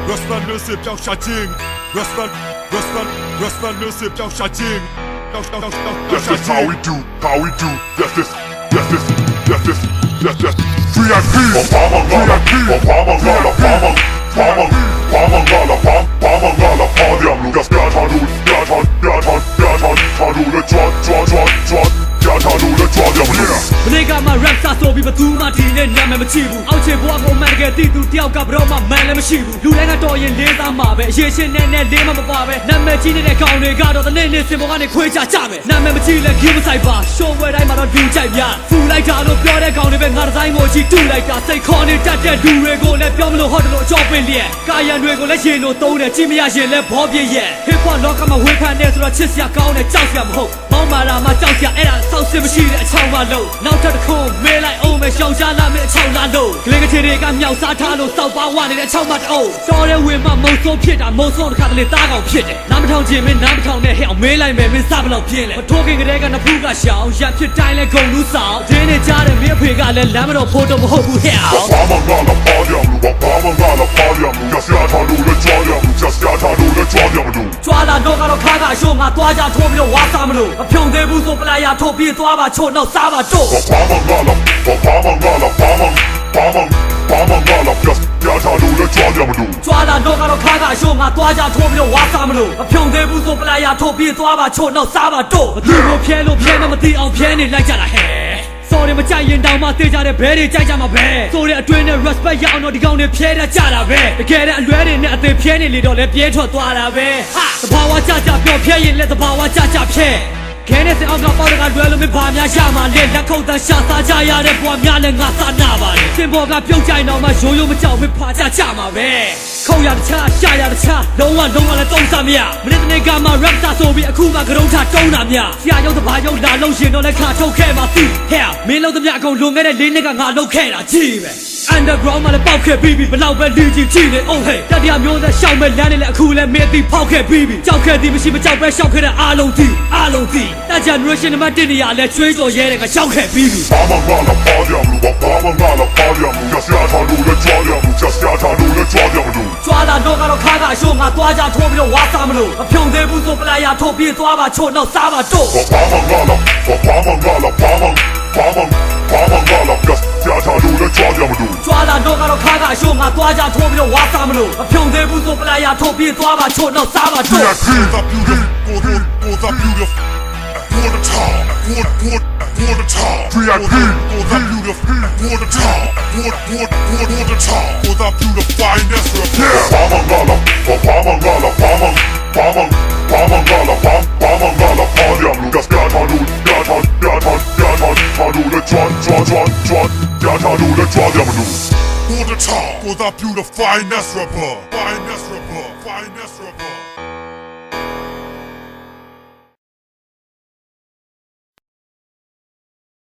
Restaurant 没事不要下镜 Restaurant 没事不要下镜 That's just how we do That's this VIPမနေ့ကမှ rap စာဆိုပြီးဘသူမှဒီနေ့နာမည်မချိဘူးအောက်ခြေဘွားကိုမှန်တကယ်သိသူတယောက်ကဘရောမှမှန်လည်းမရှိဘူးလူတိုင်းကတော့ရင်လေးသားမှာပဲအရေးရှင်နဲ့လေးမမပါပဲနာမည်ကြီးနေတဲ့ကောင်တွေကတော့တနေ့နေ့စင်ပေါ်ကနေခွေးချကြမယ်နာမည်မကြီးလဲခင်းမဆိုင်ပါ show ဝဲတိုင်းမှာတော့လူကြိုက်ပြဖူလိုက်တာလို့ပြောတဲ့ကောင်တွေပဲငါတိုင်းကိုချီတူလိုက်တာစိတ်ခေါ်နေတတ်တဲ့လူတွေကိုလည်းပြောမလို့ဟောတယ်လို့အကြောပင်လျက်ကာယံတွေကိုလည်းရှင်လို့သုံးတယ်ကြည့်မရရင်လည်းဘောပြည့်ရဲ့ hip hop လောကမှာဝေဖန်နေဆိုတော့ချစ်စရာကောင်းတယ်ကြောက်စရာမဟုတ်မောင်းမာလာမှကြောက်စရာအဲ့ဒါဆောက်စစ်မရှိတဲ့အချောင်းမလို့နောက်ထပ်တစ်ခုမေးလိုက်အောင်မယ်ရှောင်းရှားလာမယ်အချောင်းလာလို့ကလေးကချေတွေကမြောက်စားထားလို့စောက်ပါဝနေတဲ့အချောင်းမတအုပ်တော်တဲ့ဝင်မှမုံဆိုးဖြစ်တာမုံဆိုးတစ်ခါတလေသားကောင်ဖြစ်တယ်နားမထောင်ခြင်းမင်းနားမထောင်နဲ့ဟဲ့အောင်မေးလိုက်မယ်မင်းစားဘလောက်ပြင်းလဲမထိုးခင်ကလေးကနဖူးကရှောင်းရဖြစ်တိုင်းလဲဂုံလူးဆောင်ဒင်းနေကြတဲ့မင်းအဖေကလည်းလမ်းမတော်ဖို့တော့မဟုတ်ဘူးဟဲ့အောင်ကြွာလာတော့ကတော့ခါကအရှိုးငါသွားကြထိုးပြီးတော့ဝါစားမလို့မဖြုံသေးဘူးဆိုပလာယာထိုးပြီးသွားပါချို့နောက်စားပါတို့ကြွာလာတော့ကတော့ခါကအရှိုးငါသွားကြထိုးပြီးတော့ဝါစားမလို့မဖြုံသေးဘူးဆိုပလာယာထိုးပြီးသွားပါချို့နောက်စားပါတို့ဘသူကိုဖျဲလို့ဖျဲတော့မသိအောင်ဖျဲနေလိုက်ကြတာဟဲ့ဆိုရင်မကြိုက်ရင်တောင်မှသိကြတဲ့ဘဲတွေကြိုက်ကြမှာပဲဆိုတဲ့အတွင်းနဲ့ respect ရအောင်တော့ဒီကောင်တွေဖျဲတတ်ကြတာပဲတကယ်တဲ့အလွဲတွေနဲ့အသေးဖျဲနေလေတော့လဲပြဲထွက်သွားတာပဲဟာသဘာဝကြကြပြောဖျဲရင်လဲသဘာဝကြကြဖျဲခဲနဲ့စင်အောင်ကပေါက်ကလွယ်လို့မဘာများရမှာလဲလက်ခုပ်တန်းရှာစားကြရတဲ့ဘွားများလဲငါစားနာပါလေစင်ပေါ်ကပြုတ်ကြိုင်တော့မှရိုးရိုးမကြောက်မဖာကြမှာပဲခုတ်ရတခြားရှာရတခြားလုံးဝလည်းသုံးစားမရမနေ့တနေ့ကမှ rap စာဆိုပြီးအခုမှကရုံးထတုံးတာမြဆရာရုပ်တဘာရုပ်လာလို့ရှင်တော့လဲခါထုတ်ခဲ့ပါသိဟဲ့မင်းလုံးသမျှအကုန်လွန်ခဲ့တဲ့၄နှစ်ကငါလုပ်ခဲ့တာကြည့်ပဲ underground မှာလည်းပေါက်ခဲ့ပြီးဘလောက်ပဲလူကြီးကြည့်နေအောင်ဟဲ့တတိယမျိုးနဲ့ရှောက်မဲ့လမ်းနဲ့လည်းအခုလည်းမင်းသိဖောက်ခဲ့ပြီးကြောက်ခဲ့သည်မရှိမကြောက်ပဲရှောက်ခဲ့တဲ့အားလုံးသိတ generation မှာတင်နေရလဲချွေးကြော်ရဲတဲ့ကရှောက်ခဲ့ပြီးကြွာလာတော့ကတော့ခါကအရှိုးငါသွားကြထိုးပြီးတော့ဝါစားမလို့မဖြုံသေးဘူးဆိုပလာယာထိုးပြီးသွားပါချို့နောက်စားပါတို့ကြွာလာတော့ကတော့ခါကအရှိုးငါသွားကြထိုးပြီးတော့ဝါစားမလို့မဖြုံသေးဘူးဆိုပလာယာထိုးပြီးသွားပါချို့နောက်စားပါတို့For the top, for the top, VIP, for the beautiful, for the top, for the top, for the beautiful finest rapper. Pamangala, Lucas Gatadu, the For the top, for the beautiful finest rapper, finest rapper.